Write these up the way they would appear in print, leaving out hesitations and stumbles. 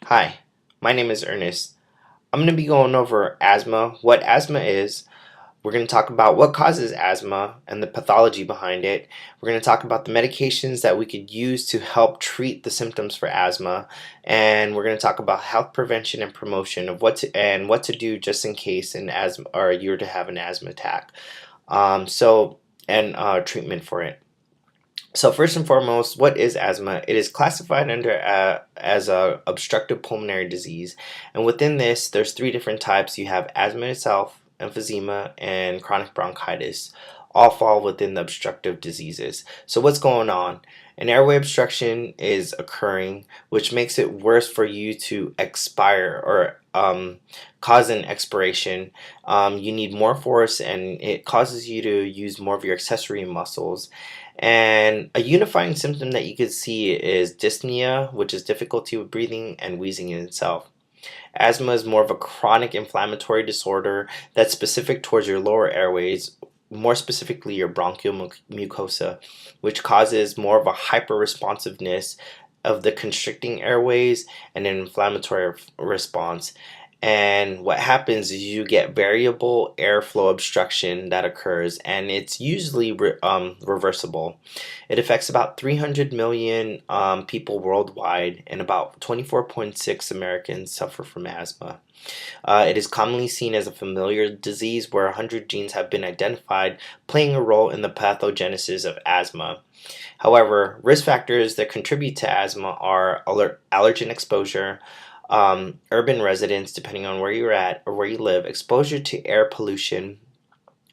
Hi, my name is Ernest. I'm going to be going over asthma, what asthma is. We're going to talk about what causes asthma and the pathology behind it. We're going to talk about the medications that we could use to help treat the symptoms for asthma, and we're going to talk about health prevention and promotion of what to do just in case an asthma or you were to have an asthma attack. Treatment for it. So first and foremost, what is asthma? It is classified under as a obstructive pulmonary disease, and within this, there's three different types. You have asthma itself, emphysema, and chronic bronchitis. All fall within the obstructive diseases. So what's going on? An airway obstruction is occurring, which makes it worse for you to expire or cause an expiration. You need more force, and it causes you to use more of your accessory muscles. And a unifying symptom that you could see is dyspnea, which is difficulty with breathing, and wheezing in itself. Asthma is more of a chronic inflammatory disorder that's specific towards your lower airways, more specifically your bronchial mucosa, which causes more of a hyperresponsiveness of the constricting airways and an inflammatory response. And what happens is you get variable airflow obstruction that occurs, and it's usually reversible. It affects about 300 million people worldwide, and about 24.6 Americans suffer from asthma. It is commonly seen as a familial disease where 100 genes have been identified playing a role in the pathogenesis of asthma. However, risk factors that contribute to asthma are allergen exposure, urban residents, depending on where you're at or where you live, exposure to air pollution,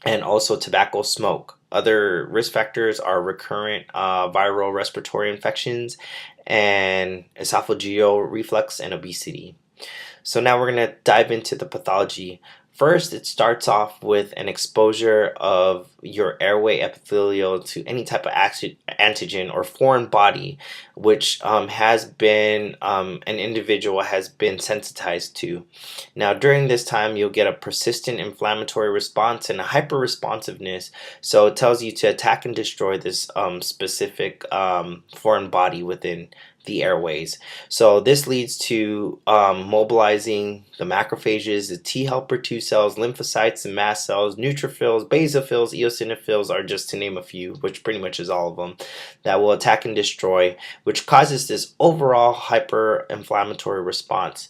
and also tobacco smoke. Other risk factors are recurrent viral respiratory infections and esophageal reflux and obesity. So now we're going to dive into the pathology. First, it starts off with an exposure of your airway epithelial to any type of antigen or foreign body, which an individual has been sensitized to. Now, during this time, you'll get a persistent inflammatory response and a hyperresponsiveness. So it tells you to attack and destroy this specific foreign body within the airways. So this leads to mobilizing the macrophages, the T helper 2 cells, lymphocytes and mast cells, neutrophils, basophils, eosinophils are just to name a few, which pretty much is all of them, that will attack and destroy, which causes this overall hyper-inflammatory response.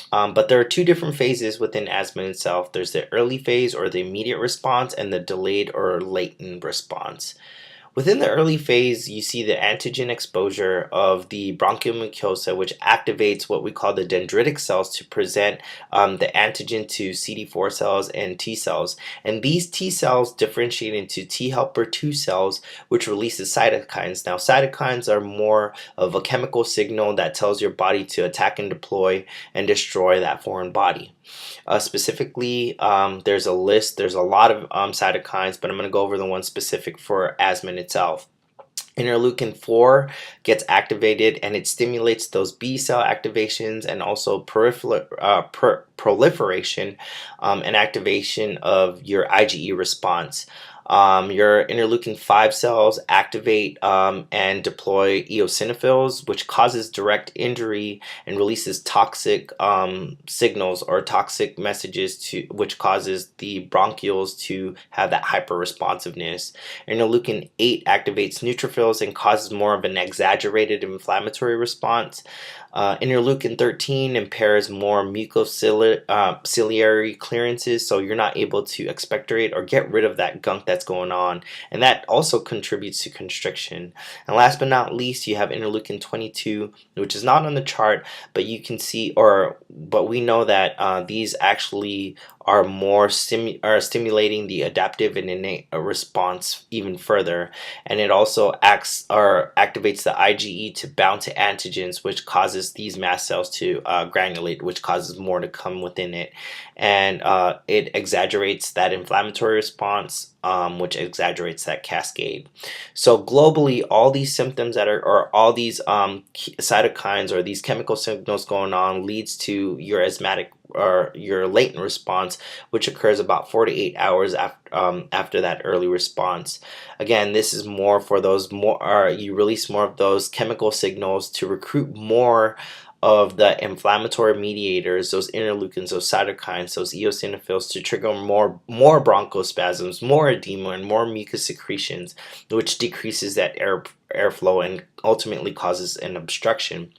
But there are two different phases within asthma itself. There's the early phase or the immediate response and the delayed or latent response. Within the early phase, you see the antigen exposure of the bronchial mucosa, which activates what we call the dendritic cells to present the antigen to CD4 cells and T cells. And these T cells differentiate into T helper 2 cells, which releases cytokines. Now, cytokines are more of a chemical signal that tells your body to attack and deploy and destroy that foreign body. Specifically, there's a lot of cytokines, but I'm going to go over the one specific for asthma itself. Interleukin 4 gets activated, and it stimulates those B cell activations and also proliferation and activation of your IgE response. Your interleukin 5 cells activate and deploy eosinophils, which causes direct injury and releases toxic signals or toxic messages which causes the bronchioles to have that hyperresponsiveness. Interleukin 8 activates neutrophils and causes more of an exaggerated inflammatory response. Interleukin 13 impairs more mucociliary clearances, so you're not able to expectorate or get rid of that gunk that's going on, and that also contributes to constriction. And last but not least, you have interleukin 22, which is not on the chart, but you can see, but we know that these actually are stimulating the adaptive and innate response even further, and it also activates the IgE to bound to antigens, which causes these mast cells to granulate, which causes more to come within it, and it exaggerates that inflammatory response, which exaggerates that cascade. So globally, all these symptoms or all these cytokines or these chemical signals going on leads to your asthmatic or your latent response, which occurs about 4 to 8 hours after that early response. Again, this is more for those you release more of those chemical signals to recruit more of the inflammatory mediators, those interleukins, those cytokines, those eosinophils, to trigger more bronchospasms, more edema, and more mucus secretions, which decreases that airflow and ultimately causes an obstruction.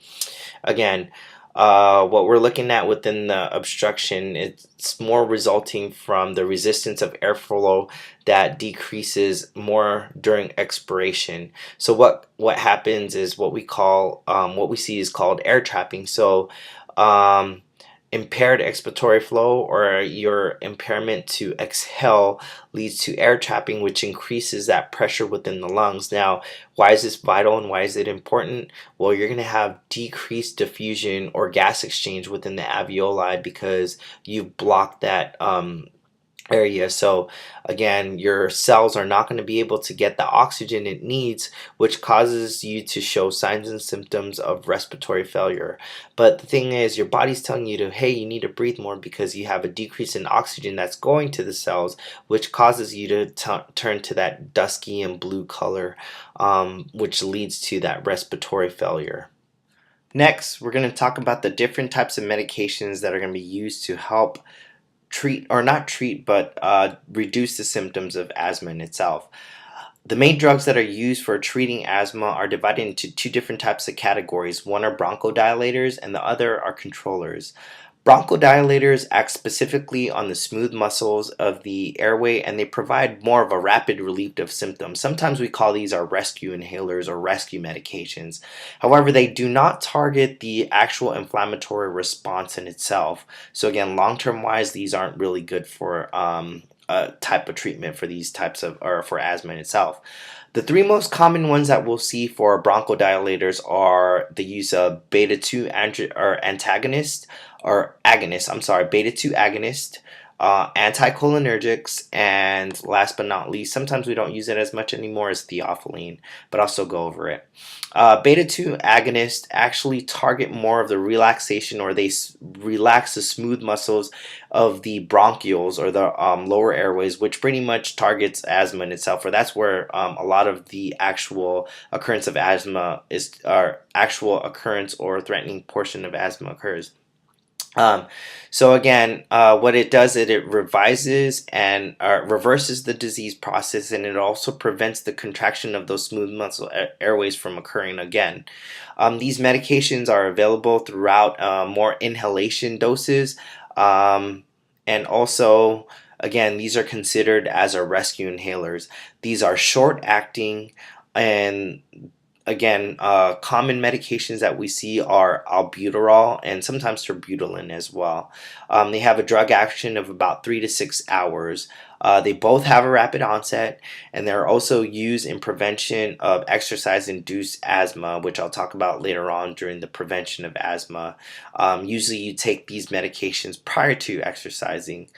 Again, what we're looking at within the obstruction, it's more resulting from the resistance of airflow that decreases more during expiration. So what happens is what we see is called air trapping. So impaired expiratory flow, or your impairment to exhale, leads to air trapping, which increases that pressure within the lungs. Now, why is this vital and why is it important? Well, you're going to have decreased diffusion or gas exchange within the alveoli because you've blocked that area. So again, your cells are not going to be able to get the oxygen it needs, which causes you to show signs and symptoms of respiratory failure. But the thing is, your body's telling you to, hey, you need to breathe more because you have a decrease in oxygen that's going to the cells, which causes you to turn to that dusky and blue color, which leads to that respiratory failure. Next, we're going to talk about the different types of medications that are going to be used to help treat, or not treat, but reduce the symptoms of asthma in itself. The main drugs that are used for treating asthma are divided into two different types of categories. One are bronchodilators and the other are controllers. Bronchodilators act specifically on the smooth muscles of the airway, and they provide more of a rapid relief of symptoms. Sometimes we call these our rescue inhalers or rescue medications. However, they do not target the actual inflammatory response in itself. So again, long-term wise, these aren't really good for a type of treatment for these types of, or for asthma in itself. The three most common ones that we'll see for bronchodilators are the use of beta-2 antagonist, or agonist, beta-2 agonist, anticholinergics, and last but not least, sometimes we don't use it as much anymore, as theophylline, but I'll still go over it. Beta-2 agonists actually target more of the relaxation, or they relax the smooth muscles of the bronchioles, or the lower airways, which pretty much targets asthma in itself, or that's where a lot of the actual occurrence of asthma is, or actual occurrence or threatening portion of asthma occurs. So again, what it does is it revises and reverses the disease process, and it also prevents the contraction of those smooth muscle airways from occurring again. These medications are available throughout more inhalation doses, and also, again, these are considered as our rescue inhalers. These are short acting, and again, common medications that we see are albuterol and sometimes terbutaline as well. They have a drug action of about 3 to 6 hours. They both have a rapid onset, and they're also used in prevention of exercise-induced asthma, which I'll talk about later on during the prevention of asthma. Usually you take these medications prior to exercising.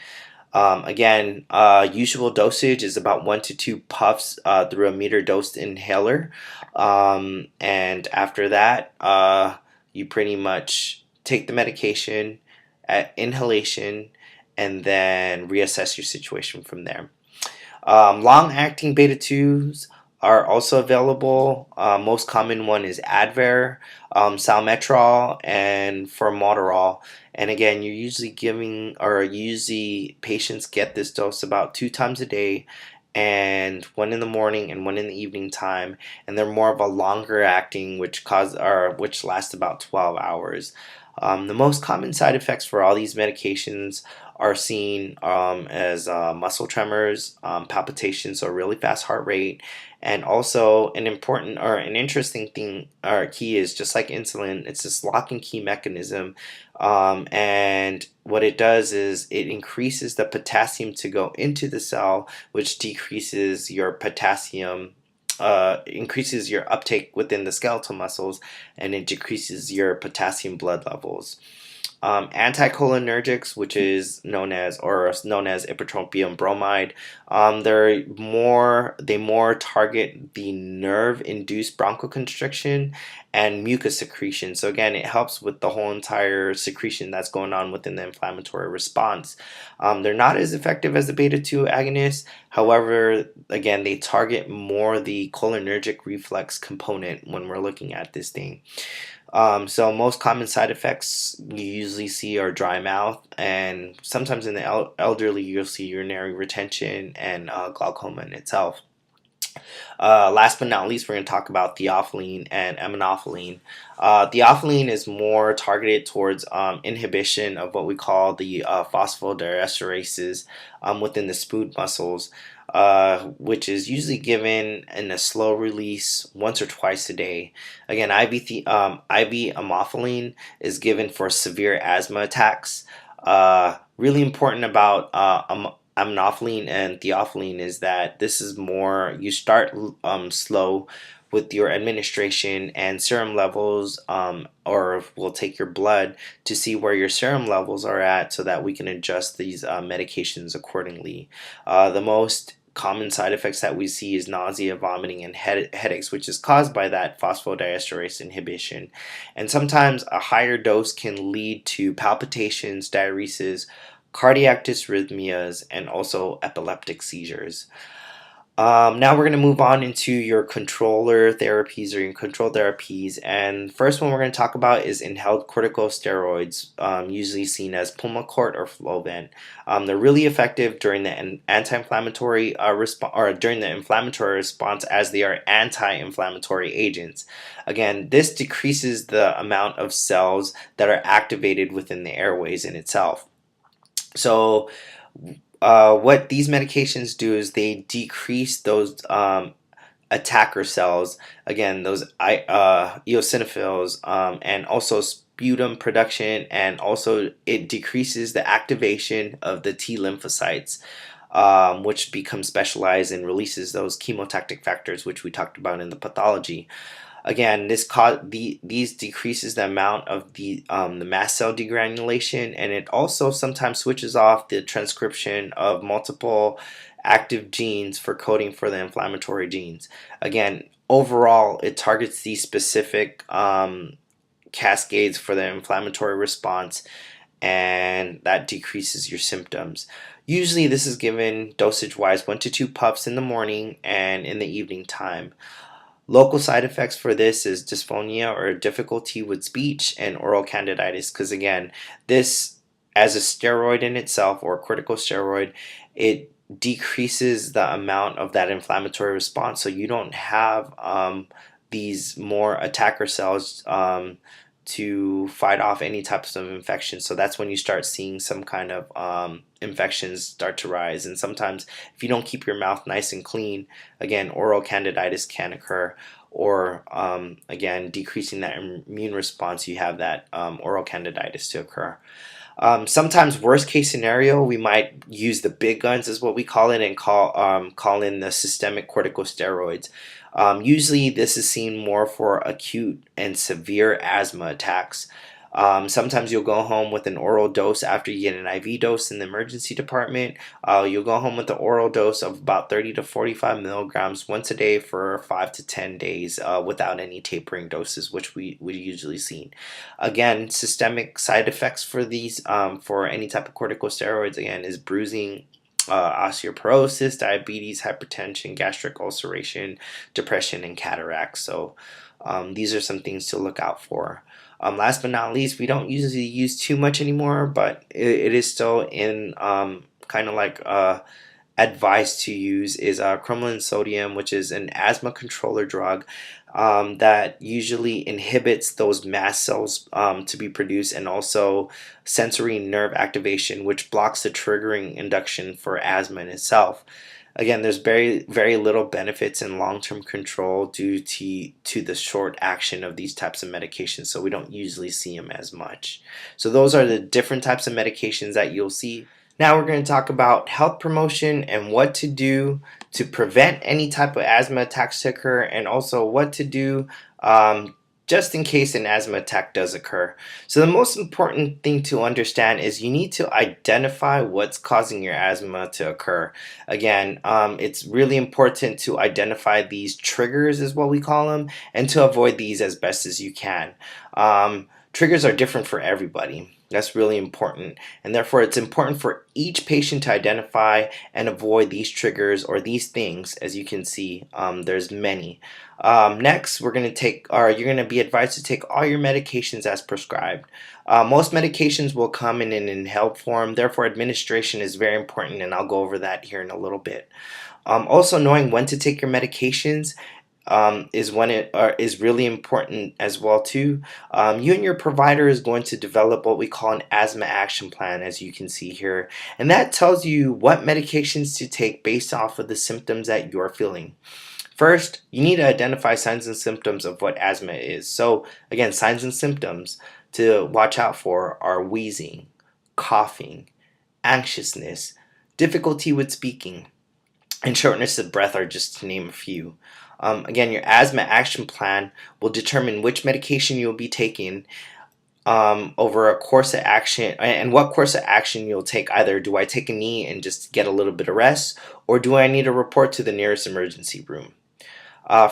Again, usual dosage is about 1 to 2 puffs through a meter-dosed inhaler, and after that, you pretty much take the medication at inhalation and then reassess your situation from there. Long-acting beta-2s are also available. Most common one is Advair, salmeterol, and formoterol. And again, you're usually giving, or usually patients get this dose about 2 times a day, and one in the morning and one in the evening time, and they're more of a longer acting, which lasts about 12 hours. The most common side effects for all these medications are seen as muscle tremors, palpitations, so really fast heart rate, and also an important, or an interesting thing, or key, is just like insulin, it's this lock and key mechanism, and what it does is it increases the potassium to go into the cell, which decreases your potassium, increases your uptake within the skeletal muscles, and it decreases your potassium blood levels. Anticholinergics, which is known as ipratropium bromide, they more target the nerve-induced bronchoconstriction and mucus secretion. So again, it helps with the whole entire secretion that's going on within the inflammatory response. They're not as effective as the beta-2 agonists. However, again, they target more the cholinergic reflex component when we're looking at this thing. So most common side effects you usually see are dry mouth, and sometimes in the elderly you'll see urinary retention and glaucoma in itself. Last but not least, we're going to talk about theophylline and aminophylline. Theophylline is more targeted towards inhibition of what we call the phosphodiesterases within the SPOOD muscles, which is usually given in a slow release once or twice a day. Again, IV ammophylline is given for severe asthma attacks. Really important about aminophylline and theophylline is that this is more, you start slow with your administration and serum levels, or we'll take your blood to see where your serum levels are at so that we can adjust these medications accordingly. The most common side effects that we see is nausea, vomiting, and headaches, which is caused by that phosphodiesterase inhibition. And sometimes a higher dose can lead to palpitations, diuresis, cardiac dysrhythmias, and also epileptic seizures. Now we're going to move on into your controller therapies or your control therapies. And first one we're going to talk about is inhaled corticosteroids, usually seen as Pulmicort or Flovent. They're really effective during the anti-inflammatory response, or during the inflammatory response, as they are anti-inflammatory agents. Again, this decreases the amount of cells that are activated within the airways in itself. So what these medications do is they decrease those attacker cells, again those eosinophils, and also sputum production, and also it decreases the activation of the T lymphocytes, which become specialized and releases those chemotactic factors which we talked about in the pathology. Again, these decreases the amount of the mast cell degranulation, and it also sometimes switches off the transcription of multiple active genes for coding for the inflammatory genes. Again, overall, it targets these specific cascades for the inflammatory response, and that decreases your symptoms. Usually, this is given dosage-wise 1 to 2 puffs in the morning and in the evening time. Local side effects for this is dysphonia or difficulty with speech and oral candiditis, because again, this as a steroid in itself, or corticosteroid, it decreases the amount of that inflammatory response, so you don't have these more attacker cells to fight off any types of infections. So that's when you start seeing some kind of infections start to rise. And sometimes if you don't keep your mouth nice and clean, again, oral candiditis can occur, or again, decreasing that immune response, you have that oral candiditis to occur. Sometimes worst case scenario, we might use the big guns, is what we call it, and call in the systemic corticosteroids. Usually this is seen more for acute and severe asthma attacks. Sometimes you'll go home with an oral dose after you get an IV dose in the emergency department. You'll go home with the oral dose of about 30 to 45 milligrams once a day for 5 to 10 days without any tapering doses, which we usually see. Again, systemic side effects for these, for any type of corticosteroids, again, is bruising, osteoporosis, diabetes, hypertension, gastric ulceration, depression, and cataracts. So these are some things to look out for. Last but not least, we don't usually use too much anymore, but it is still in kind of like advice to use, is cromolyn sodium, which is an asthma controller drug that usually inhibits those mast cells to be produced, and also sensory nerve activation, which blocks the triggering induction for asthma in itself. Again, there's very little benefits in long-term control due to the short action of these types of medications, so we don't usually see them as much. So those are the different types of medications that you'll see. Now we're going to talk about health promotion and what to do to prevent any type of asthma attacks to occur, and also what to do just in case an asthma attack does occur. So the most important thing to understand is you need to identify what's causing your asthma to occur. Again, it's really important to identify these triggers, is what we call them, and to avoid these as best as you can. Triggers are different for everybody. That's really important, and therefore it's important for each patient to identify and avoid these triggers or these things. As you can see, there's many. Next, you're going to be advised to take all your medications as prescribed. Most medications will come in an inhaled form, therefore administration is very important, and I'll go over that here in a little bit. Also, knowing when to take your medications is really important as well too. You and your provider is going to develop what we call an asthma action plan, as you can see here, and that tells you what medications to take based off of the symptoms that you're feeling. First, you need to identify signs and symptoms of what asthma is. So again, signs and symptoms to watch out for are wheezing, coughing, anxiousness, difficulty with speaking, and shortness of breath are just to name a few. Again, your asthma action plan will determine which medication you'll be taking over a course of action, and what course of action you'll take. Either do I take a knee and just get a little bit of rest, or do I need to report to the nearest emergency room?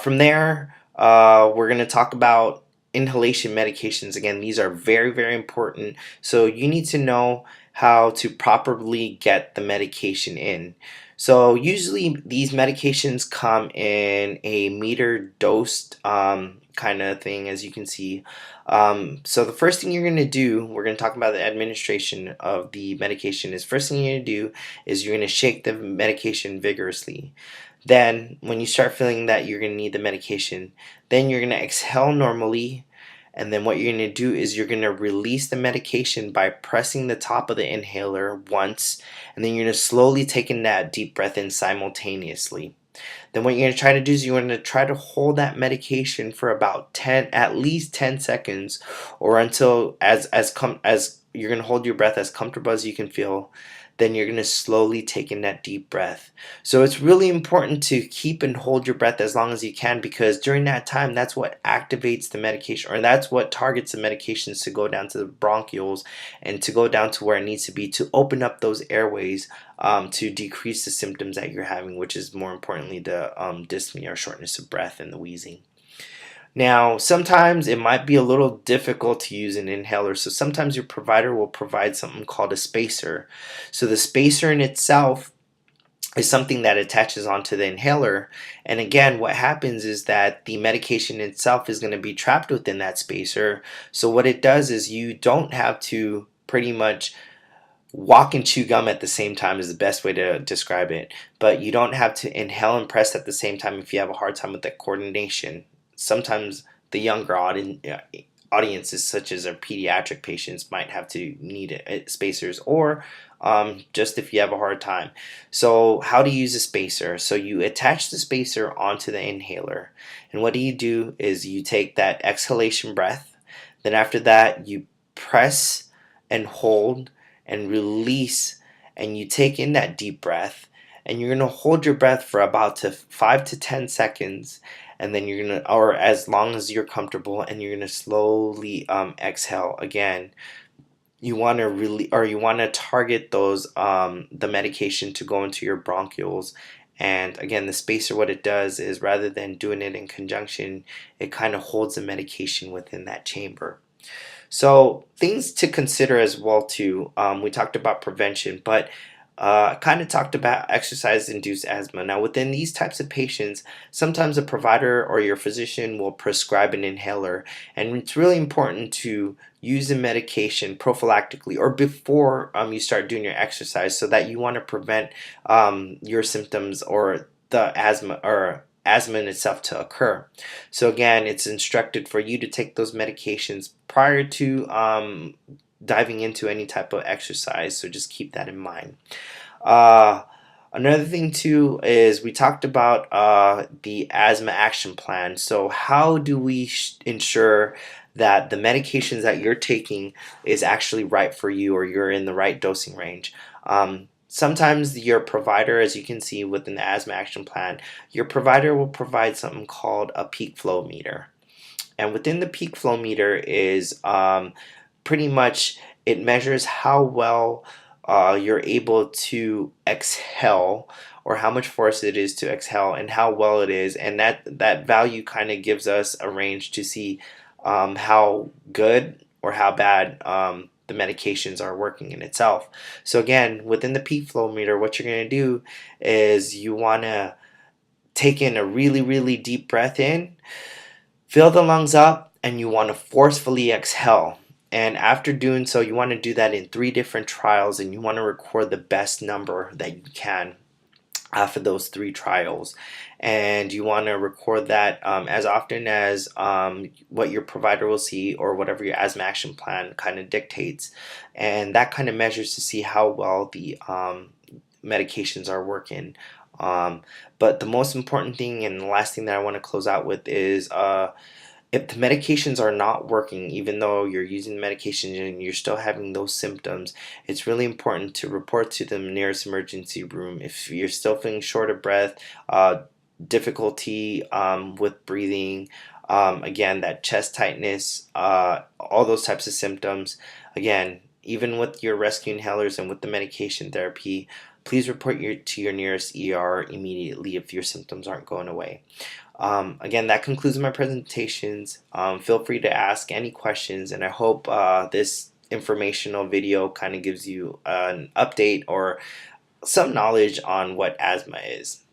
From there, we're going to talk about inhalation medications. Again, these are very, very important. So you need to know how to properly get the medication in. So usually these medications come in a meter dosed kind of thing, as you can see. So the first thing you're going to do, we're going to talk about the administration of the medication, is first thing you're going to do is you're going to shake the medication vigorously. Then when you start feeling that you're going to need the medication, then you're going to exhale normally. And then what you're going to do is you're going to release the medication by pressing the top of the inhaler once, and then you're going to slowly take in that deep breath in simultaneously. Then what you're going to try to do is you're going to try to hold that medication for about at least 10 seconds, or until as you're going to hold your breath as comfortable as you can feel. Then you're going to slowly take in that deep breath. So it's really important to keep and hold your breath as long as you can, because during that time, that's what activates the medication, or that's what targets the medications to go down to the bronchioles and to go down to where it needs to be to open up those airways to decrease the symptoms that you're having, which is more importantly the dyspnea or shortness of breath and the wheezing. Now, sometimes it might be a little difficult to use an inhaler, so sometimes your provider will provide something called a spacer. So the spacer in itself is something that attaches onto the inhaler, and again, what happens is that the medication itself is going to be trapped within that spacer. So what it does is you don't have to pretty much walk and chew gum at the same time, is the best way to describe it, but you don't have to inhale and press at the same time if you have a hard time with that coordination. Sometimes the younger audiences, such as our pediatric patients, might have to need spacers, or just if you have a hard time. So how to use a spacer? So you attach the spacer onto the inhaler, and what you do is you take that exhalation breath, then after that you press and hold and release, and you take in that deep breath, and you're going to hold your breath for about 5 to 10 seconds, and then you're going to, or as long as you're comfortable, and you're going to slowly exhale. Again, you want to target those the medication to go into your bronchioles. And again, the spacer, what it does is, rather than doing it in conjunction, it kind of holds the medication within that chamber. So things to consider as well too. We talked about prevention, but kind of talked about exercise-induced asthma. Now, within these types of patients, sometimes a provider or your physician will prescribe an inhaler, and it's really important to use the medication prophylactically or before you start doing your exercise, so that you want to prevent your symptoms or the asthma in itself to occur. So again, it's instructed for you to take those medications prior to diving into any type of exercise, so just keep that in mind. Another thing too is we talked about the asthma action plan. So how do we ensure that the medications that you're taking is actually right for you, or you're in the right dosing range? Sometimes your provider, as you can see within the asthma action plan, your provider will provide something called a peak flow meter. And within the peak flow meter is pretty much, it measures how well you're able to exhale, or how much force it is to exhale and how well it is, and that value kind of gives us a range to see how good or how bad the medications are working in itself. So again, within the peak flow meter, what you're going to do is you want to take in a really deep breath in, fill the lungs up, and you want to forcefully exhale. And after doing so, you want to do that in 3 different trials, and you want to record the best number that you can after those 3 trials. And you want to record that as often as what your provider will see, or whatever your asthma action plan kind of dictates. And that kind of measures to see how well the medications are working. But the most important thing, and the last thing that I want to close out with, is if the medications are not working, even though you're using the medication and you're still having those symptoms, it's really important to report to the nearest emergency room. If you're still feeling short of breath, difficulty with breathing, again, that chest tightness, all those types of symptoms, again, even with your rescue inhalers and with the medication therapy, please report to your nearest ER immediately if your symptoms aren't going away. Again, that concludes my presentations. Feel free to ask any questions, and I hope this informational video kind of gives you an update or some knowledge on what asthma is.